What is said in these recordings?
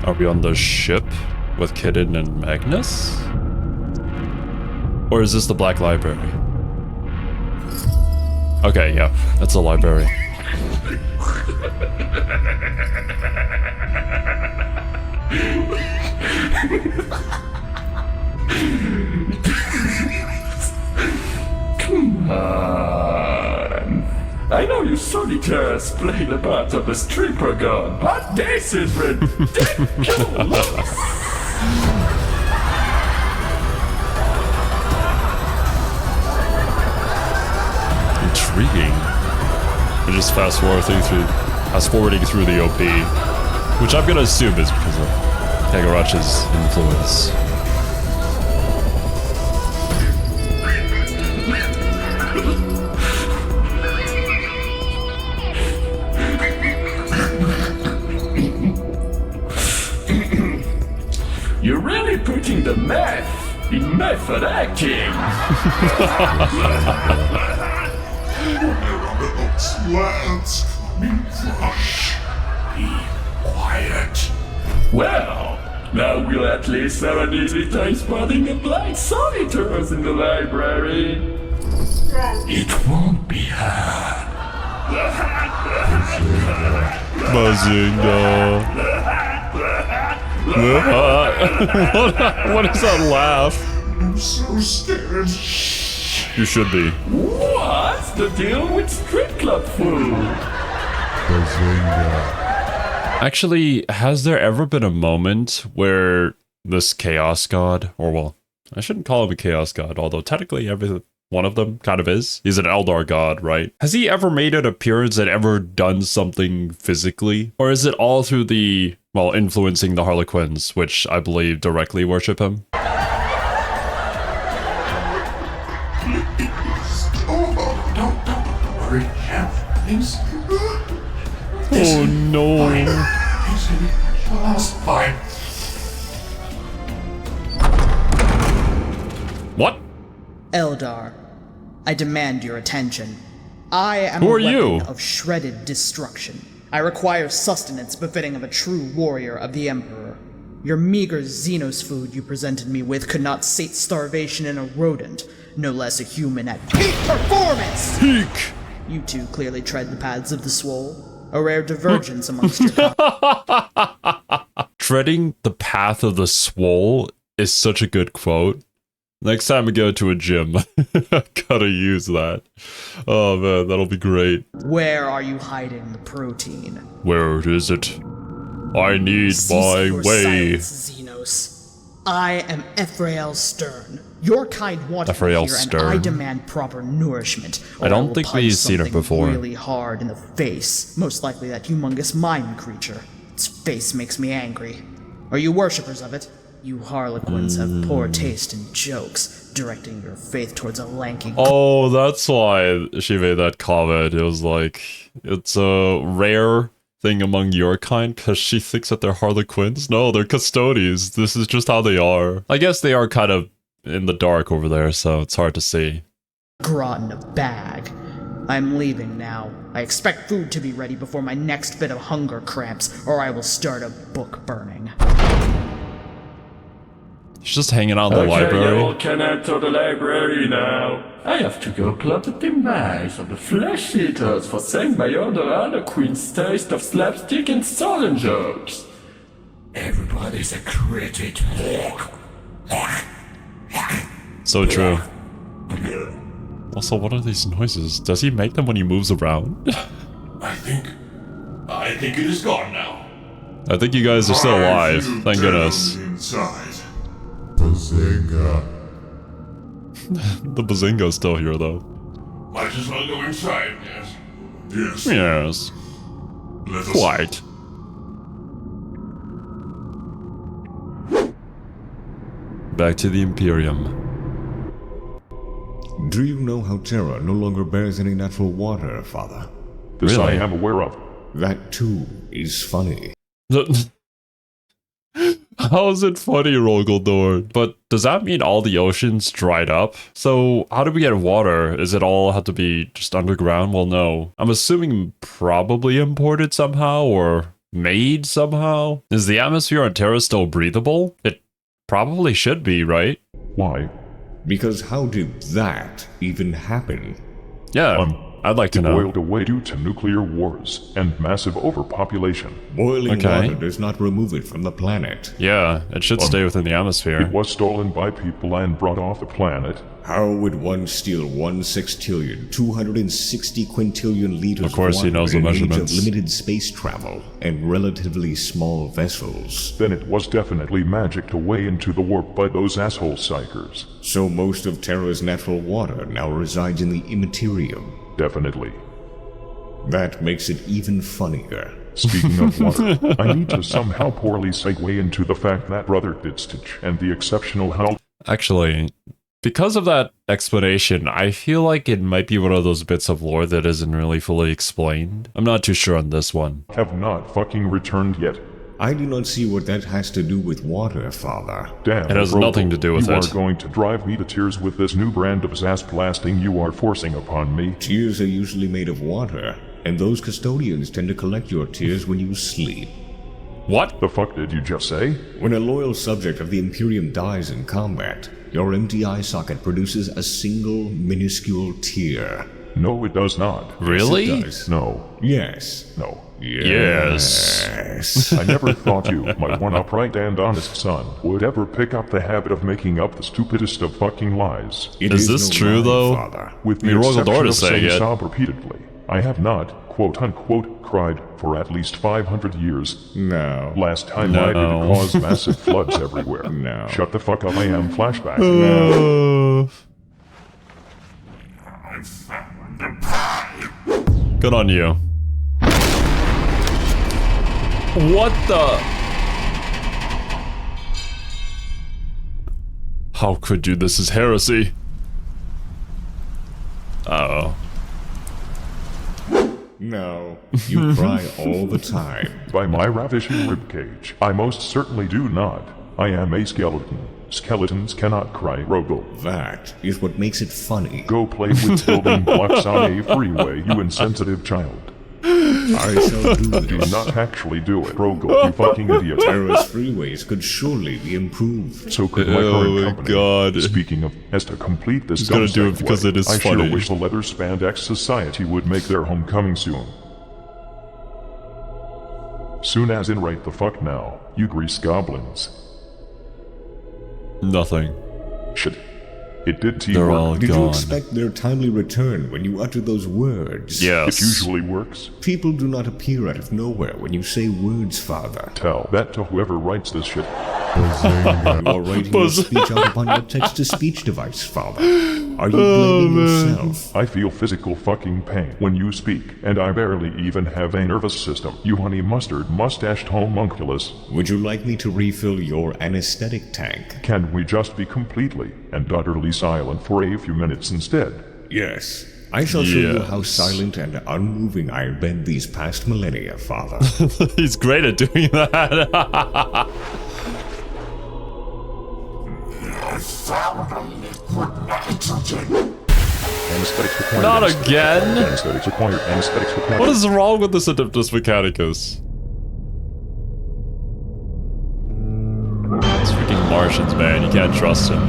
Are we on the ship with Kitten and Magnus? Or is this the Black Library? Okay, yeah, that's a library. Come on. I know you solitaires play the part of the stripper god, but this is ridiculous! Intriguing. We're just fast forwarding through the OP, which I'm gonna assume is because of Kagurachi's influence. You're really putting the math in method acting! Be quiet. Well, now we'll at least have an easy time spotting the blind solitaires in the library. It won't be hard. Bazinga. What is that laugh? I'm so scared. You should be. What's the deal with strip club food? Actually, has there ever been a moment where this Chaos God, or well, I shouldn't call him a Chaos God, although technically every one of them kind of is. He's an Eldar God, right? Has he ever made an appearance and ever done something physically? Or is it all through the, well, influencing the Harlequins, which I believe directly worship him? Don't worry, please. Oh no. Just fine. What? Eldar, I demand your attention. I am Who a are you? weapon of shredded destruction. I require sustenance befitting of a true warrior of the Emperor. Your meager Xenos food you presented me with could not sate starvation in a rodent, no less a human at peak performance! Peak! You two clearly tread the paths of the swole, a rare divergence amongst your Treading the path of the swole is such a good quote. Next time I go to a gym, I gotta use that. Oh man, that'll be great. Where are you hiding the protein? Where is it? I need Cease my your way. silence, Xenos. I am Ephrael Stern. Your kind wanted me Ephrael here, Stern. and I demand proper nourishment. I or don't will think punch we've seen her something before. Really hard in the face. Most likely that humongous mime creature. Its face makes me angry. Are you worshippers of it? You Harlequins have poor taste in jokes, directing your faith towards a lanky. Oh, that's why she made that comment. It was like, it's a rare thing among your kind because she thinks that they're Harlequins. No, they're custodians. This is just how they are. I guess they are kind of in the dark over there, so it's hard to see. Grot in a bag. I'm leaving now. I expect food to be ready before my next bit of hunger cramps, or I will start a book burning. She's just hanging out in the library. You all can enter the library now. I have to go plot the demise of the flesh eaters for saying my other queen's taste of slapstick and stolen jokes. Everybody's a critic. So true. Also, what are these noises? Does he make them when he moves around? I think it is gone now. I think you guys are still alive. Thank goodness. Inside. Bazinga. The Bazinga's still here, though. Might as well go inside, yes? Yes. Yes. Let us. Quite. Back to the Imperium. Do you know how Terra no longer bears any natural water, Father? This Really? I am aware of. That too is funny. How is it funny, Rogaldor? But does that mean all the oceans dried up? So how do we get water? Is it all have to be just underground? Well, no. I'm assuming probably imported somehow, or made somehow? Is the atmosphere on Terra still breathable? It probably should be, right? Why? Because how did that even happen? Yeah, I'd like to It know. boiled away due to nuclear wars and massive overpopulation. Boiling Okay. water does not remove it from the planet. Yeah, it should stay within the atmosphere. It was stolen by people and brought off the planet. How would one steal 1/6,260 quintillion liters Of course, of he water knows the in an age measurements. of limited space travel and relatively small vessels? Then it was definitely magicked away into the warp by those asshole psychers. So most of Terra's natural water now resides in the immaterium. Definitely. That makes it even funnier. Speaking of water, I need to somehow poorly segue into the fact that Brother did Stitch and the exceptional help Actually, because of that explanation, I feel like it might be one of those bits of lore that isn't really fully explained. I'm not too sure on this one. have not fucking returned yet. I do not see what that has to do with water, Father. Damn. It has Robo, nothing to do with you it. are going to drive me to tears with this new brand of ass blasting you are forcing upon me. Tears are usually made of water, and those custodians tend to collect your tears when you sleep. What? The fuck did you just say? When a loyal subject of the Imperium dies in combat, your empty eye socket produces a single minuscule tear. No, it does not. Really? Yes, it does. No. Yes. No. Yes. Yes. I never thought you, my one upright and honest son, would ever pick up the habit of making up the stupidest of fucking lies. It Is this no true, lie, though? Father. With I the mean, Royal exception Door of is saying saying it. sob repeatedly, I have not, quote-unquote, cried for at least 500 years. No. Last time I did No. it caused massive floods everywhere. No. Shut the fuck up, I am flashback. Good on you. What the? How could you? This is heresy. Uh-oh. No. You cry all the time. By my ravishing ribcage, I most certainly do not. I am a skeleton. Skeletons cannot cry, Rogo. That is what makes it funny. Go play with building blocks on a freeway, you insensitive child. I shall do Do this. not actually do it, Rogo, you fucking idiot. Terra's freeways could surely be improved. So could my Oh current my company. God. Speaking of, as to complete this He's gonna dumb do it segue, because it is I funny. sure wish the Leather Spandex Society would make their homecoming soon. Soon as in right the fuck now, you grease goblins. Nothing. Shit. It did They're work. all Did you gone. expect their timely return when you utter those words? Yes. It usually works. People do not appear out of nowhere when you say words, Father. Tell that to whoever writes this shit. You are writing your speech out upon your text-to-speech device, Father. Are you blaming yourself? I feel physical fucking pain when you speak, and I barely even have a nervous system. You honey mustard mustached homunculus. Would you like me to refill your anesthetic tank? Can we just be completely and utterly silent for a few minutes instead? Yes. I shall show you how Yes. silent and unmoving I have been these past millennia, Father. He's great at doing that. Anesthetics required. Not anesthetics again. required, Anesthetics required. Anesthetics required. What is wrong with this Adeptus Mechanicus? It's freaking Martians, man. You can't trust him.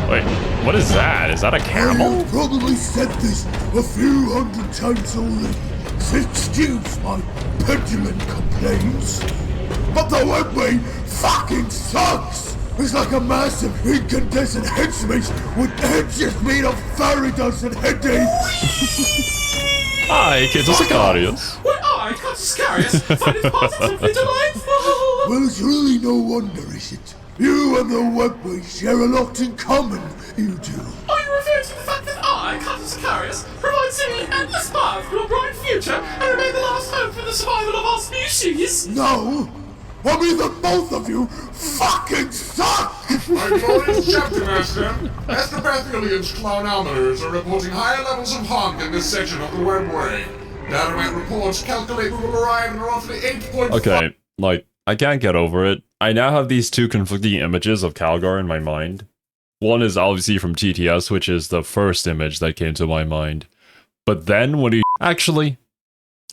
Wait, what is that? Is that a camel? I've probably said this a few hundred times already, so excuse my petulant complaints. But the webway fucking sucks! It's like a massive incandescent headspace with edges made of fairy dust and headaches. Hi, kids of Sicarius. Well, I, Cascarius, find it positively delightful. Well, it's really no wonder, is it? You and the webway share a lot in common, you do. Are you referring to the fact that I, Cascarius, provide seemingly endless path to a bright future and remain the last hope for the survival of our species? No! I mean that both of you fucking suck! My glorious chapter master, Astropathilian's clownometers are reporting higher levels of honk in this section of the webway. Datamat reports calculate we will arrive in roughly 8.5. Okay, like, I can't get over it. I now have these two conflicting images of Calgar in my mind. One is obviously from TTS, which is the first image that came to my mind. But then when he... Actually,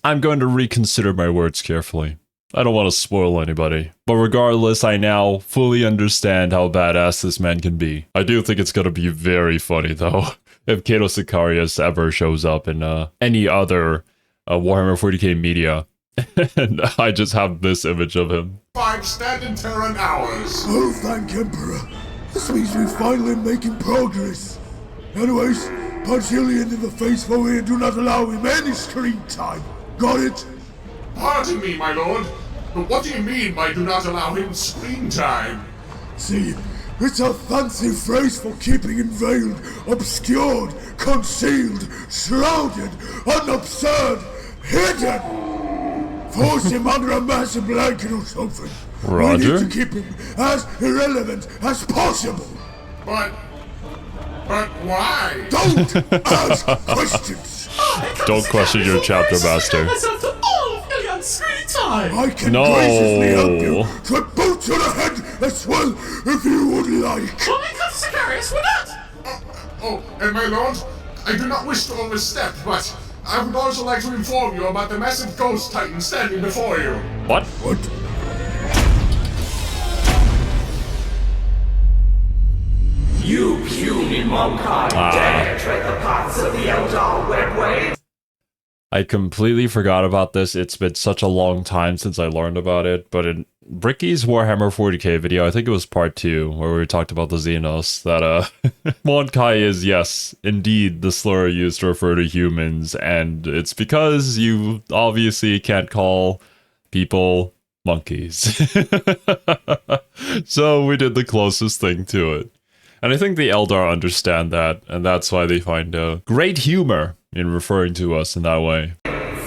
I'm going to reconsider my words carefully. I don't want to spoil anybody. But regardless, I now fully understand how badass this man can be. I do think it's going to be very funny, though, if Kato Sicarius ever shows up in any other Warhammer 40k media. And I just have this image of him. 5 standing Terran hours. Oh, thank Emperor. This means we're finally making progress. Anyways, punch Ilian in the face for we do not allow him any screen time. Got it? Pardon me, my lord, but what do you mean by do not allow him screen time? See, it's a fancy phrase for keeping him veiled, obscured, concealed, shrouded, and absurd, hidden. Force him under a massive blanket or something. Roger. We need to keep him as irrelevant as possible. But why? Don't ask questions. Don't question your chapter master. Myself to all of Ilian's screen time. I can No. graciously help you to boot to the head as well if you would like. Well, I cut Sicarius with that. And my lord, I do not wish to overstep, but I would also like to inform you about the massive ghost titan standing before you. What? What? You puny Monkai dare tread the paths of the Eldar Webway? I completely forgot about this. It's been such a long time since I learned about it, but in Ricky's Warhammer 40k video, I think it was part 2, where we talked about the Xenos, that Monkai is, yes, indeed the slur used to refer to humans, and it's because you obviously can't call people monkeys. So we did the closest thing to it. And I think the Eldar understand that, and that's why they find great humor in referring to us in that way.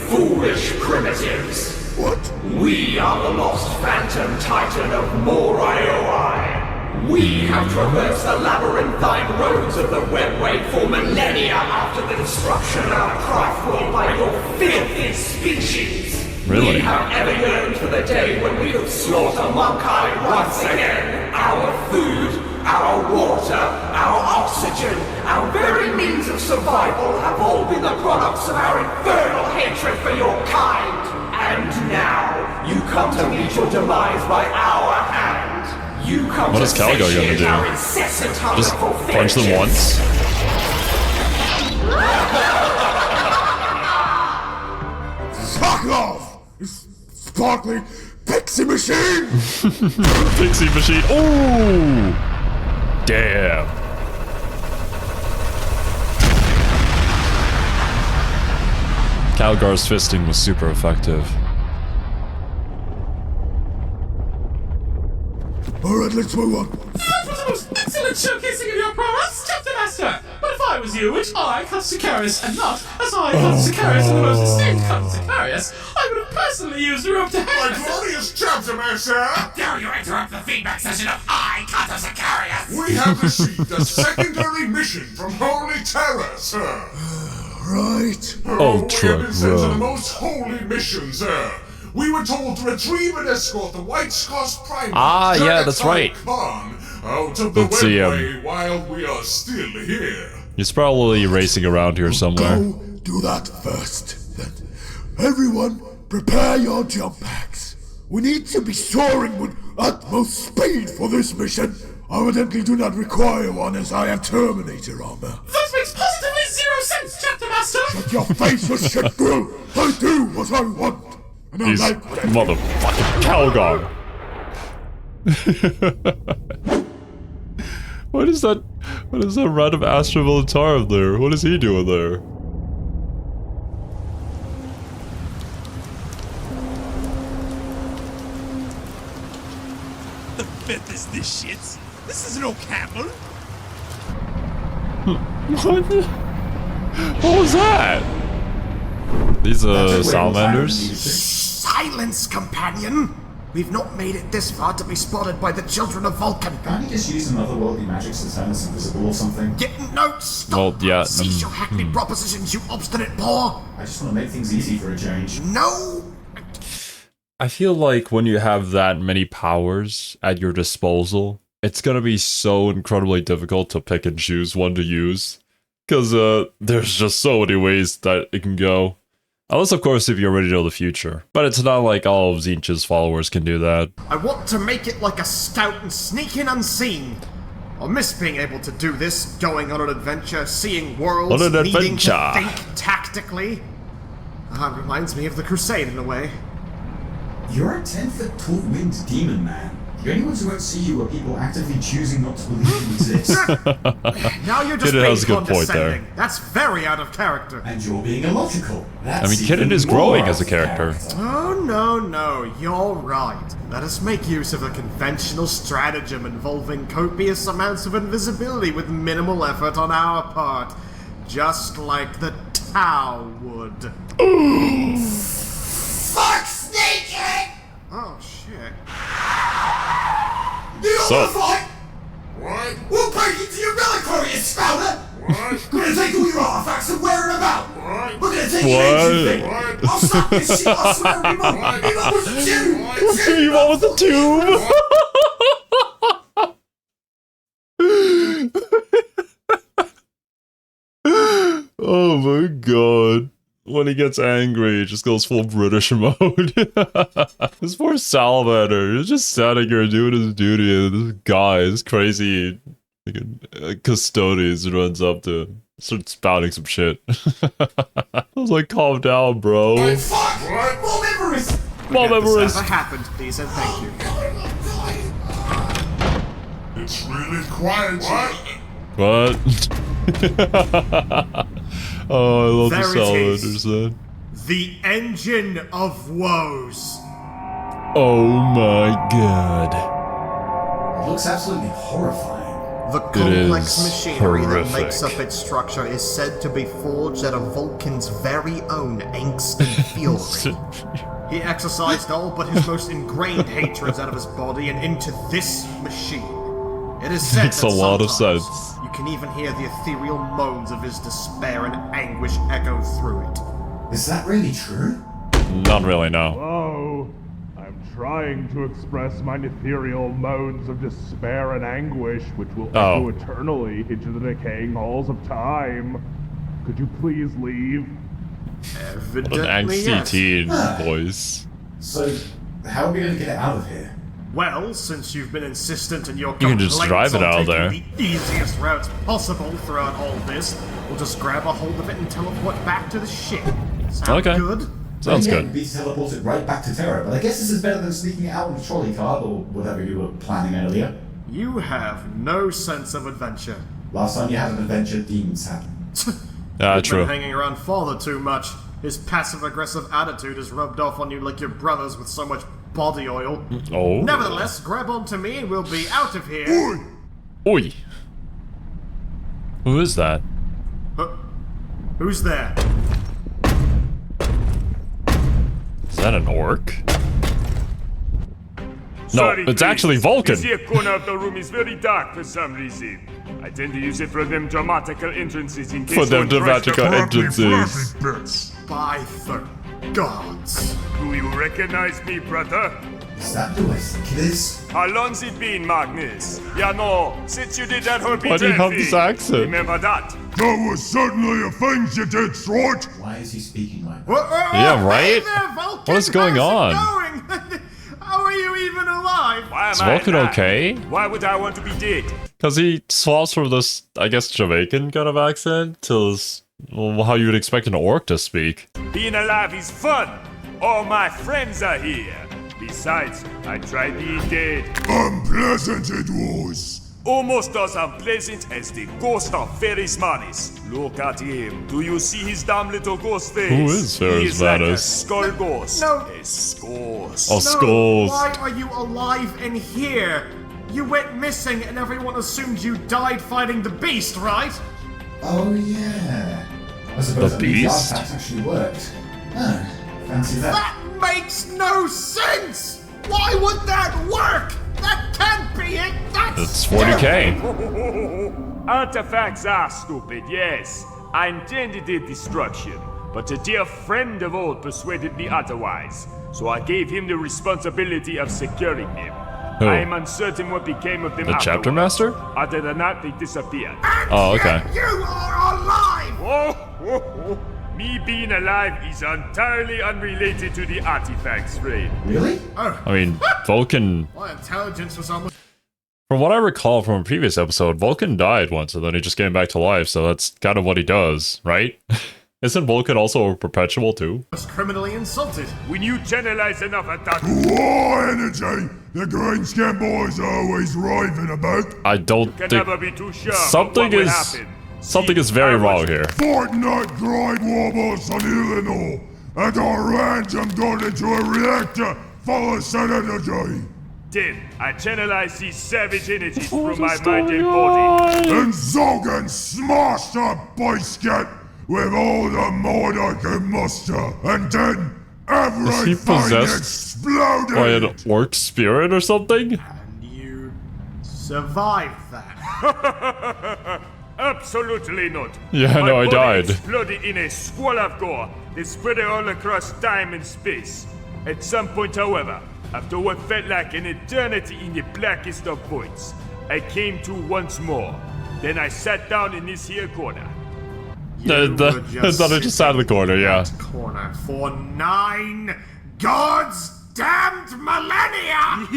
Foolish primitives. What? We are the lost phantom titan of Moraioi. We have traversed the labyrinthine roads of the Webway for millennia after the destruction of our craft world by your filthy species. Really? We have ever yearned for the day when we could slaughter Monkai once again. Our food, our water, our oxygen, our very means of survival have all been the products of our infernal hatred for your kind. And now, you come to meet your demise by our hand. You come What to is Calgo gonna satiate do? our incessant hunger Just for punch them vengeance. once? Fuck off! You sparkly pixie machine! Pixie machine. Ooh! Damn. Calgar's fisting was super effective. Alright, let's move on. That was the most excellent showcasing of your prowess, Chapter Master. But if I was you, which I cut Sicarius and not, as I cut Sicarius and the most esteemed cut Sicarius, I would have personally used the rope to My hang myself. glorious chapter master! Dare you interrupt the feedback session of I cut Sicarius? We have received a secondary mission from Holy Terror, sir. Right. We have Ultra been sent to the Rogue. most holy mission, sir. We were told to retrieve and escort the White Scots Primus. Ah, yeah, that's right. Khan out of the Let's see, Webway while we are still here. He's probably racing around here somewhere. Go do that first. Then, everyone, prepare your jump packs. We need to be soaring with utmost speed for this mission. I evidently do not require one as I have Terminator armor. That makes positively zero sense, Chapter Master. Shut your face, you shit girl! I do what I want. And I He's like what I do. motherfucking Calgar. What is that? What is that random Astra Militar up there? What is he doing there? The fifth is this shit. This is no camel. What? What was that? These salamanders? Silence, companion! We've not made it this far to be spotted by the children of Vulcan. Can't you just use some otherworldly magics to turn us invisible or something? No, stop! Well, yeah, Cease your hackneyed propositions, you obstinate paw! I just want to make things easy for a change. No! I feel like when you have that many powers at your disposal, it's gonna be so incredibly difficult to pick and choose one to use. Because there's just so many ways that it can go. Unless, of course, if you already know the future. But it's not like all of Tzeentch's followers can do that. I want to make it like a scout and sneak in unseen. I miss being able to do this, going on an adventure, seeing worlds, needing to think tactically. Reminds me of the Crusade in a way. You're a 10-foot tall winged demon man. The only ones who won't see you are people actively choosing not to believe you exist. Now you're just Kidden has being a good point there. condescending. That's very out of character. And you're being illogical. I mean, Kidden is growing as a character. Oh, no, you're right. Let us make use of a conventional stratagem involving copious amounts of invisibility with minimal effort on our part. Just like the Tau would. Fuck sneaking! Oh, shit. You So- wanna fight? What? We'll break into your reliquary, you spouter! What? We're gonna take all your artifacts and wear them about! What? We're gonna take your engine thing! What? I'll stop this shit, I swear we won't! What? You know what you do! You want with the tube? Oh my god. When he gets angry, he just goes full British mode. This poor Salamander, he's just standing here doing his duty, and this guy, this crazy custodian runs up to him, starts spouting some shit. I was like, calm down, bro. Hey, fuck! What? More memories! Mom Forget this Everest. ever happened, please, and thank you. It's really quiet. What? Oh, I love the There it is. Salamanders then. The Engine of Woes. Oh my god. It looks absolutely horrifying. The complex is machinery horrific. that makes up its structure is said to be forged out of Vulcan's very own angst and fury. He exercised all but his most ingrained hatreds out of his body and into this machine. It is said Makes that a lot of sometimes sense. you can even hear the ethereal moans of his despair and anguish echo through it. Is that really true? Not really, no. Oh, I'm trying to express my ethereal moans of despair and anguish, which will echo eternally into the decaying halls of time. Could you please leave? What Evidently, an angsty yes. teen voice. So, how are we going to get it out of here? Well, since you've been insistent in your You can just complaints drive it on out of taking the easiest route possible throughout all this, we'll just grab a hold of it and teleport back to the ship. Sound Okay. good? Sounds Yeah, good. We'd be teleported right back to Terra, but I guess this is better than sneaking it out in a trolley car or whatever you were planning earlier. You have no sense of adventure. Last time you had an adventure, demons happened. You've True. been hanging around father too much. His passive-aggressive attitude has rubbed off on you like your brothers with so much body oil. Oh. Nevertheless, grab onto me and we'll be out of here. Oi. Who is that? Who's there? Is that an orc? Sorry, No, it's actually Vulcan. This here corner of the room is very dark for some reason. I tend to use it for them dramatical entrances in case For them one tries to dramatical corrupt me. entrances. Bits. By the gods. Do you recognize me, brother? Is that who I think it is? How long's it been, Magnus? Yeah, no, since you did that whole Why do you Peter have thing. this accent? Remember that? That was certainly a thing you did, Sword. Why is he speaking like that? Yeah, right? Hey there, Vulcan. What is going How's it on? going? How are you even alive? Why Is am I Vulcan alive? okay? Why would I want to be dead? Because he swaps from this, I guess, Jamaican kind of accent to this, well, how you would expect an orc to speak. Being alive is fun. All my friends are here. Besides, I tried being dead. Unpleasant it was. Almost as unpleasant as the ghost of Ferris Manus. Look at him. Do you see his damn little ghost face? Who is Ferris He is like a Manus? skull ghost. No. A ghost. Oh, No, skulls. why are you alive in here? You went missing and everyone assumed you died fighting the beast, right? Oh, yeah. I suppose The that means beast? artifacts actually worked. Ah, fancy that. That makes no sense! Why would that work? That can't be it! That's It's 40k. Artifacts are stupid, yes. I intended their destruction, but a dear friend of old persuaded me otherwise. So I gave him the responsibility of securing them. Who? I am uncertain what became of them The chapter afterwards. master? Other than that, they disappeared. Oh, okay. You are alive! Whoa, whoa, whoa. Me being alive is entirely unrelated to the artifacts, Fred. Really? Oh, I mean, Vulcan, my intelligence was almost. from what I recall from a previous episode, Vulcan died once and then he just came back to life, so that's kind of what he does, right? Isn't Vulcan also perpetual too? Criminally insulted. When you channelize enough attack, War energy! The green skin boys are always raving about. I don't can think never be too sure something of what will is happen. something is very wrong here. Fortnite grind wobbles on Illinois, and our random got into a reactor full of sun energy. Then I channelize these savage energies through my mind and body. And Zogan smashed a biscuit with all the might I can muster, and then Is he everything possessed exploded. by an orc spirit or something? And you survived that. Absolutely not. Yeah, My no, I body died. exploded in a squall of gore that spread all across time and space. At some point, however, after what felt like an eternity in the blackest of voids, I came to once more. Then I sat down in this here corner. That I just sat in the corner, yeah. Corner for 9 God's damned millennia!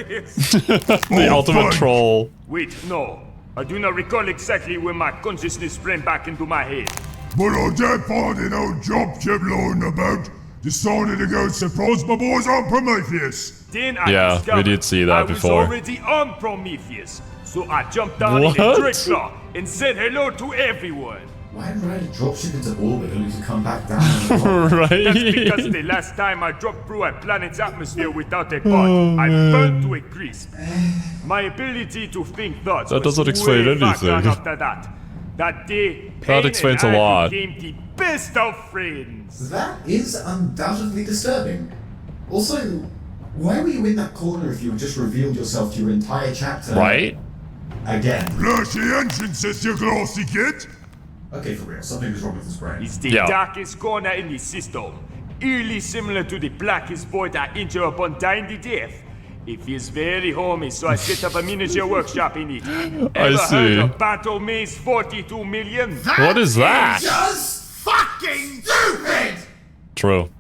Yes. The ultimate troll. Wait, no. I do not recall exactly when my consciousness ran back into my head. But I did find an old job kept lying about. Decided to go surprise my boys on Prometheus. Then I Yeah, we discovered did see that I was before. already on Prometheus. So I jumped down in a What? Dreadclaw and said hello to everyone. Why ride a dropship into orbit only to come back down? On the That's because Right? the last time I dropped through a planet's atmosphere without a pod, I burned to a crisp. My ability to think thoughts That was doesn't explain way back anything. down after that. That day, That Pain explains and a I lot. became the best of friends. That is undoubtedly disturbing. Also, why were you in that corner if you had just revealed yourself to your entire chapter? Right? Again. Flashy entrances, you glossy kid. Okay, for real, something is wrong with his brain. It's the Yeah. darkest corner in the system. Eerily similar to the blackest void I enter upon dying to death. It feels very homey, so I set up a miniature workshop in it. Ever see. heard of Battle Maze 42 million? What is that? Just fucking stupid! True.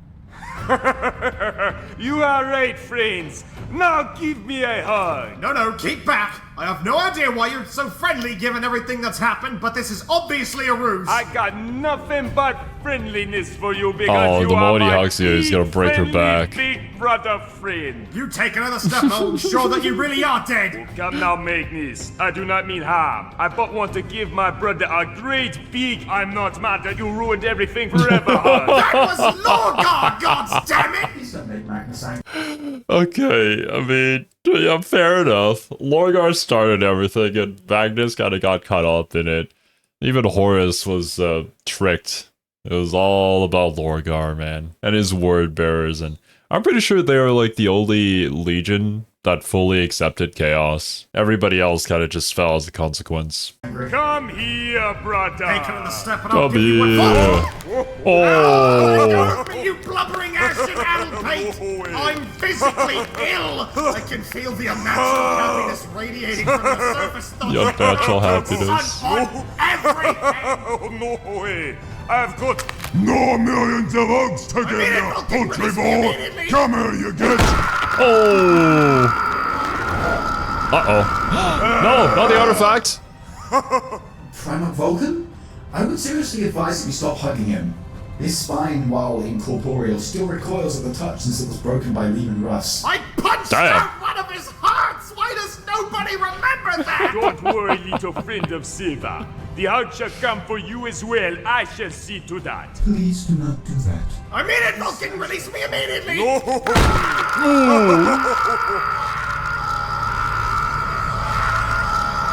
You are right, friends. Now give me a hug. No, keep back. I have no idea why you're so friendly given everything that's happened, but this is obviously a ruse. I got nothing but friendliness for you because Oh, you the are moment he my hugs you, he's gonna break her friendly back. big brother friend. You take another step and I'll ensure that you really are dead. Come now, Magnus. I do not mean harm. I but want to give my brother a great big I'm not mad that you ruined everything forever hug. That was Lorgar, goddammit! Please don't make Magnus angry. Okay, I mean, yeah, fair enough. Lorgar started everything, and Magnus kind of got caught up in it. Even Horus was tricked. It was all about Lorgar, man, and his word bearers, and I'm pretty sure they are like the only legion that fully accepted chaos. Everybody else kind of just fell as a consequence. Come here, brother. Take another step and I'll Come give you a here. Oh, Oh, you blubbering acid addlepate! I'm physically ill! I can feel the unnatural happiness radiating from the surface of the unnatural happiness. on everything! Oh, no way. I've got... No millions of oaks to give mean, you, it'll poultry release me boy. immediately. Come here, you get. Oh. Uh-oh. No, not the artifact. Primarch Vulcan? I would seriously advise that you stop hugging him. His spine, while incorporeal, still recoils at the touch since it was broken by Lehman Russ. I punched Damn. out one of his hearts! Why does nobody remember that? Don't worry, little friend of Silva. The hug shall come for you as well. I shall see to that. Please do not do that. I mean it, Vulcan! Release me immediately!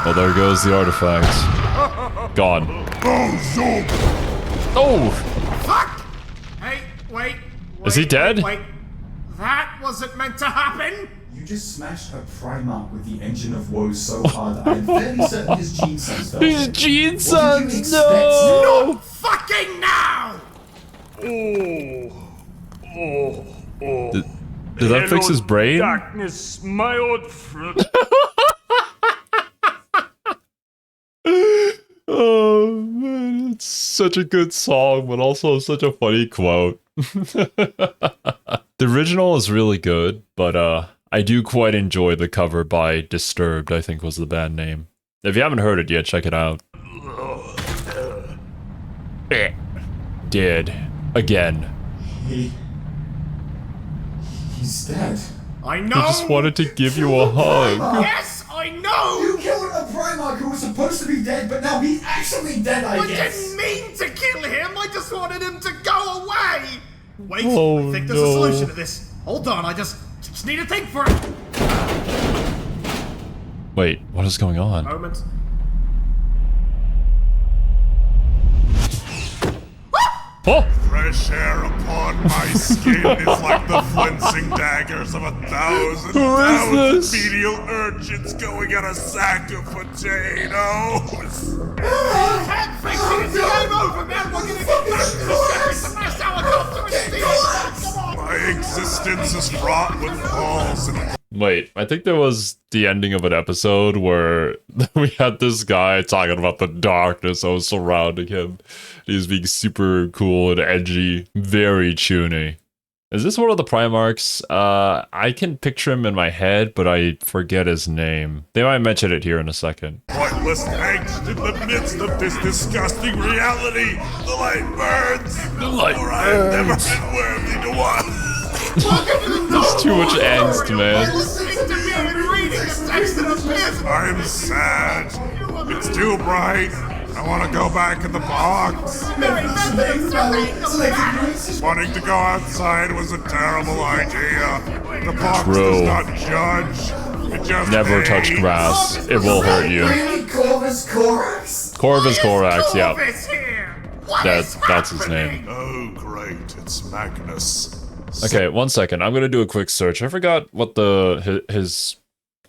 Well, there goes the artifact. Gone. Oh, Zob. Oh! Fuck! Hey, wait. Is he dead? Wait. That wasn't meant to happen? You just smashed a Primarch with the engine of woe so hard that I am fairly certain his gene sons felt His it. gene What did you sons, expect? no! Not fucking now! Did that fix his brain? Darkness, my old friend. Oh man, it's such a good song, but also such a funny quote. The original is really good, but I do quite enjoy the cover by Disturbed, I think was the band name. If you haven't heard it yet, check it out. Dead. Again. He's dead. I know! I just wanted to give you a hug. Yes, I know! You killed a Primarch who was supposed to be dead, but now he's actually dead, I guess. I didn't mean to kill him, I just wanted him to go away! Wait, Oh, I think there's a solution to this. Hold on, I just need to think for it. Wait, what is going on? Moment. Oh! Fresh air upon my skin is like the flensing daggers of 1,000 menial urchins going at a sack of potatoes. Can't fix it, it's game over, man! We're gonna get back to the smash helicopter and steal it! Come on! My existence is fraught with falls and... Wait, I think there was the ending of an episode where we had this guy talking about the darkness that was surrounding him. He was being super cool and edgy, very chuny. Is this one of the Primarchs? I can picture him in my head, but I forget his name. They might mention it here in a second. Pointless angst in the midst of this disgusting reality. The light burns. The light for I have never been worthy to watch. There's too much angst, man. I'm sad. It's too bright. I want to go back in the box. Wanting to go outside was a terrible idea. The box does not judge. It just never touch hates. grass. It will hurt you. Corvus Corax? Corvus Corax, yeah. That's his name. Oh, great. It's Magnus. Okay, 1 second. I'm gonna do a quick search. I forgot what his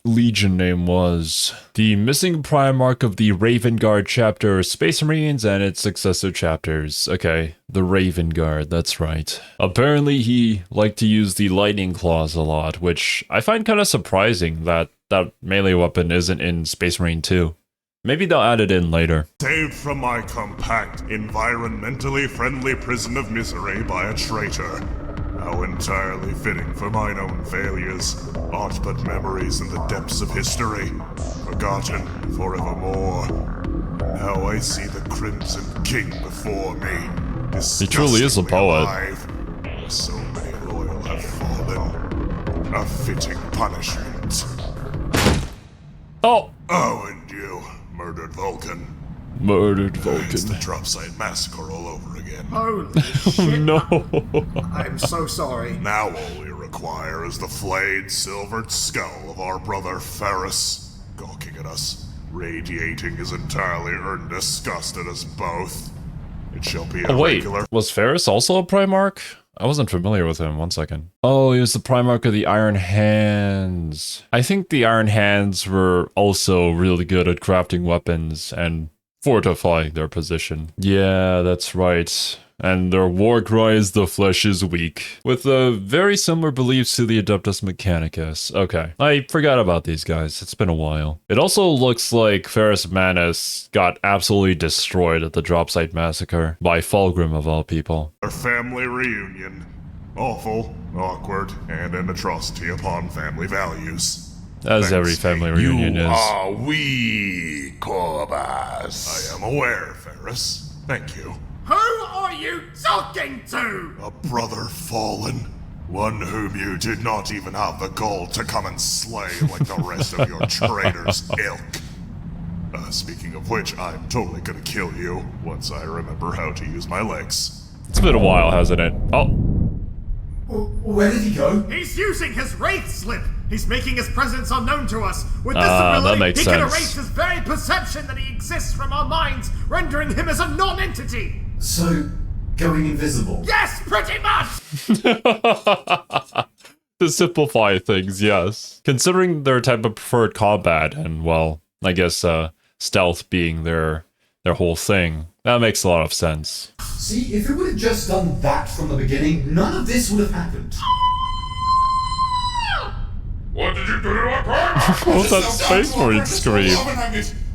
Legion name was. The missing Primarch of the Raven Guard chapter, Space Marines, and its successor chapters. Okay, the Raven Guard, that's right. Apparently he liked to use the Lightning Claws a lot, which I find kind of surprising that that melee weapon isn't in Space Marine 2. Maybe they'll add it in later. Saved from my compact, environmentally friendly prison of misery by a traitor. How entirely fitting for mine own failures, aught but memories in the depths of history, forgotten forevermore. Now I see the Crimson King before me. He truly is a poet. Alive. So many loyal have fallen. A fitting punishment. Oh! Oh, and you, murdered Vulcan. Murdered Vulcan. It's the drop site massacre all over again. Holy shit. No. I'm so sorry. Now all we require is the flayed, silvered skull of our brother Ferris, gawking at us, radiating his entirely earned disgust at us both. It shall be a regular... Was Ferris also a Primarch? I wasn't familiar with him. 1 second. Oh, he was the Primarch of the Iron Hands. I think the Iron Hands were also really good at crafting weapons and fortifying their position. Yeah, that's right. And their war cry is the flesh is weak, with very similar beliefs to the Adeptus Mechanicus. Okay, I forgot about these guys. It's been a while. It also looks like Ferrus Manus got absolutely destroyed at the drop site massacre by Fulgrim of all people. Our family reunion. Awful, awkward, and an atrocity upon family values. As every family reunion is. Are we, Corvus? I am aware, Ferris. Thank you. Who are you talking to? A brother fallen. One whom you did not even have the gall to come and slay like the rest of your traitors' ilk. Speaking of which, I'm totally gonna kill you once I remember how to use my legs. It's been a while, hasn't it? Oh. Where did he go? He's using his Wraith Slip! He's making his presence unknown to us! With this that ability, makes he can sense. erase his very perception that he exists from our minds, rendering him as a non-entity! So, going invisible? Yes, pretty much! To simplify things, yes. Considering their type of preferred combat and, well, I guess stealth being their whole thing, that makes a lot of sense. See, if we would have just done that from the beginning, none of this would have happened. What did you do to our Primarch? What was that Space Marine scream?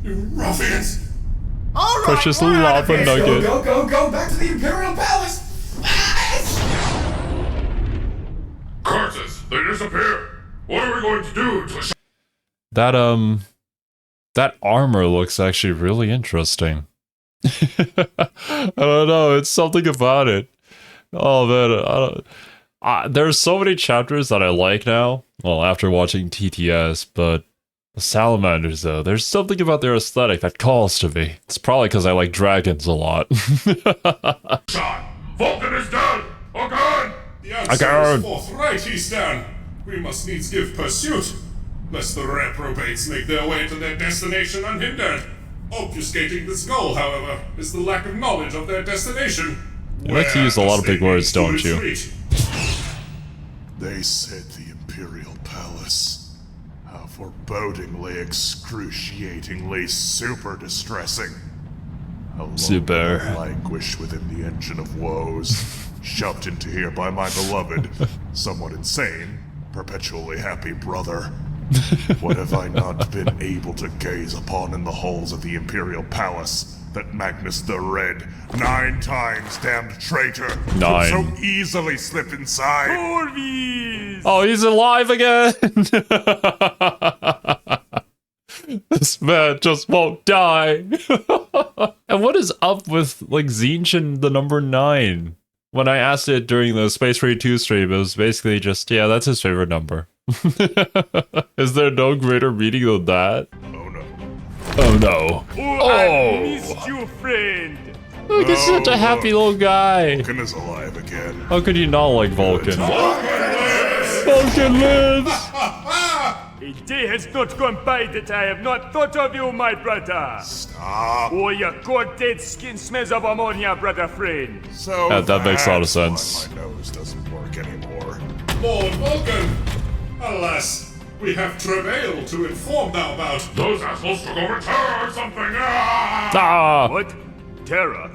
You ruffians! All right, Precious we're out of lava here. nugget. Go, back to the Imperial Palace! Corpses, they disappear. What are we going to do to That armor looks actually really interesting. I don't know, it's something about it. Oh man, there's so many chapters that I like now. Well, after watching TTS, but the salamanders though, there's something about their aesthetic that calls to me. It's probably because I like dragons a lot. shot? Vulcan is dead! Again! The answer is forthright, he's down. We must needs give pursuit, lest the reprobates make their way to their destination unhindered. Obfuscating this goal, however, is the lack of knowledge of their destination. You like to use a lot of big words, don't you? They said the Imperial Palace. How forebodingly, excruciatingly, super distressing. How long Super. will I languish within the engine of woes, shoved into here by my beloved, somewhat insane, perpetually happy brother. What have I not been able to gaze upon in the halls of the Imperial Palace that Magnus the Red, 9 times damned traitor, could 9. so easily slip inside? Corvies! Oh, he's alive again! This man just won't die. And what is up with, like, Zinchen the number 9? When I asked it during the Space Raid 2 stream, it was basically just, yeah, that's his favorite number. Is there no greater meaning than that? Oh no. Oh no. I missed you, friend! Look, he's such a happy little guy. Vulcan is alive again. How could you not like Vulcan? Vulcan lives! A day has not gone by that I have not thought of you, my brother. Stop. Oh, your cold dead skin smells of ammonia, brother friend. So Yeah, that makes a lot of that's why sense. My nose doesn't work anymore. Lord Vulcan! Alas, we have travail to inform thou about. Those assholes took over terror or something! Ah! What? Terror?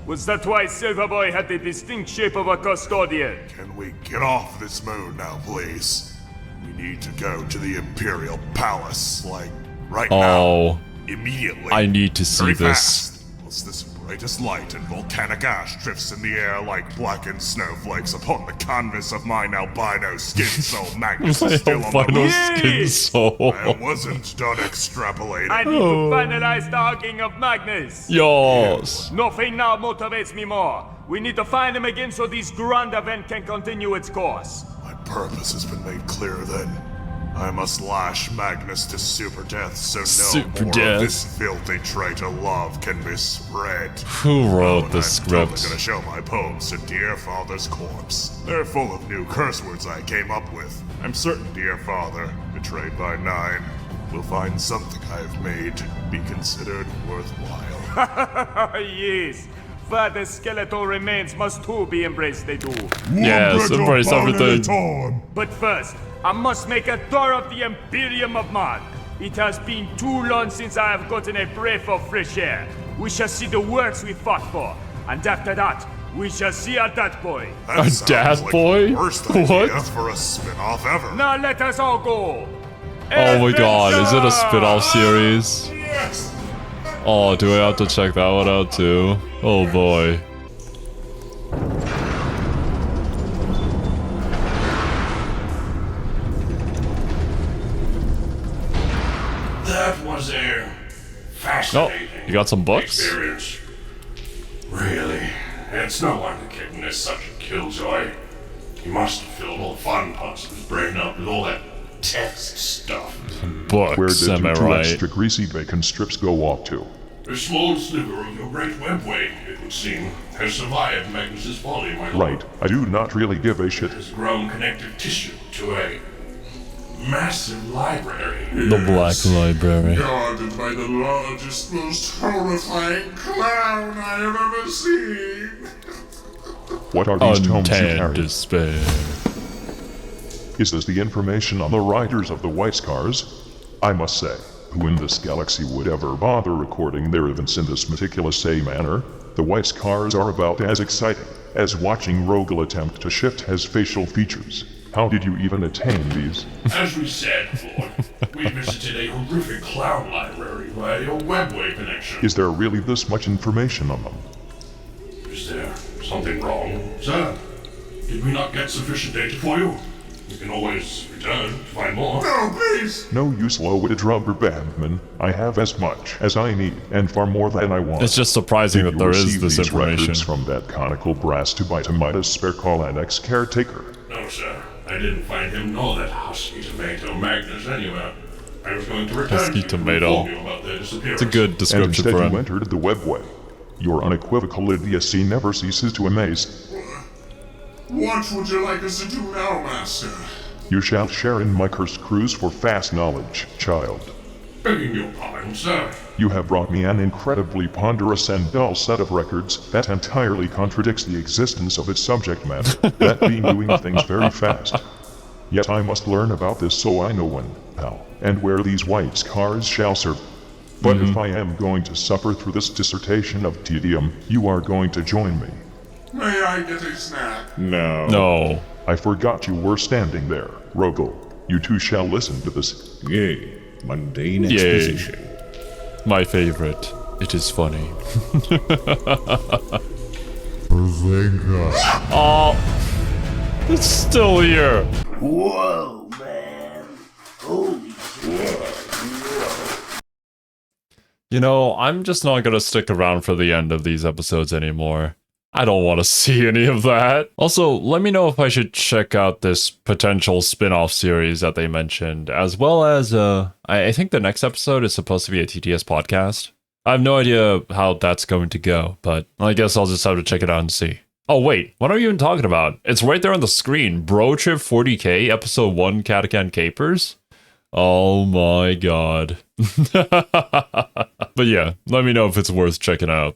Was that why Silverboy had the distinct shape of a custodian? Can we get off this moon now, please? We need to go to the Imperial Palace, like, right now. Immediately. I need to see Very this. fast. Whilst this brightest light and volcanic ash drifts in the air like blackened snowflakes upon the canvas of mine albino skin soul Magnus is still on the Albino move. skin soul. I wasn't done extrapolating. I need to finalize the hugging of Magnus. Yes. Nothing now motivates me more. We need to find him again so this grand event can continue its course. My purpose has been made clear then. I must lash Magnus to super death so no Super more death. of this filthy traitor love can be spread. Who wrote the I'm totally script? gonna show my poems to dear father's corpse. They're full of new curse words I came up with. I'm certain dear father, betrayed by 9, will find something I've made be considered worthwhile. Yes. Father's skeletal remains must too be embraced, they do. Yes, embrace everything. But first, I must make a tour of the Imperium of Mag. It has been too long since I have gotten a breath of fresh air. We shall see the works we fought for, and after that, we shall see a dat boy. That A sounds dad like boy? the worst idea What? for a spin-off ever. Now let us all go. Oh my god, is it a spin-off series? Yes! Oh, do I have to check that one out too? Oh boy. That was a fascinating You got some books? experience. Really, it's no wonder Kitten is such a killjoy. He must have filled all the fun parts of his brain up with all that text stuff. Books, Where did am I your 2 right? extra greasy bacon strips go off to? A small sliver of your great webway, it would seem, has survived Magnus's folly, my lord. Right, I do not really give a shit. Has grown connective tissue to a massive library. The Black Library. Guarded by the largest, most horrifying clown I have ever seen. What are these tomes you Untamed carry? despair. Is this the information on the riders of the White Scars? I must say, who in this galaxy would ever bother recording their events in this meticulous manner? The White Scars are about as exciting as watching Rogel attempt to shift his facial features. How did you even attain these? As we said, Lord, we visited a horrific clown library via your webway connection. Is there really this much information on them? Is there something wrong, sir? Did we not get sufficient data for you? We can always return to find more. No, please! No, you slow-witted rubber bandman. I have as much as I need, and far more than I want. It's just surprising Did that there you is receive this these information. records from that conical brass to Bitamidas spare call annex caretaker? No, sir. I didn't find him nor that husky tomato Magnus anywhere. I was going to return Husky to tomato. inform you about their disappearance. It's a good And description instead for him. you entered the webway. Your unequivocal idiocy never ceases to amaze. What would you like us to do now, Master? You shall share in my cursed cruise for fast knowledge, child. Begging your pardon, sir. You have brought me an incredibly ponderous and dull set of records that entirely contradicts the existence of its subject matter, that being doing things very fast. Yet I must learn about this so I know when, how, and where these white cars shall serve. But if I am going to suffer through this dissertation of tedium, you are going to join me. May I get a snack? No. No. I forgot you were standing there, Rogel. You two shall listen to this. Yay, mundane Yay. exposition. My favorite. It is funny. Oh, it's still here. Whoa, man. Holy shit. You know, I'm just not gonna stick around for the end of these episodes anymore. I don't want to see any of that. Also, let me know if I should check out this potential spin-off series that they mentioned, as well as, I think the next episode is supposed to be a TTS podcast. I have no idea how that's going to go, but I guess I'll just have to check it out and see. Oh wait, what are you even talking about? It's right there on the screen. Bro Trip 40k, episode 1, Catacan Capers? Oh my god. But yeah, let me know if it's worth checking out.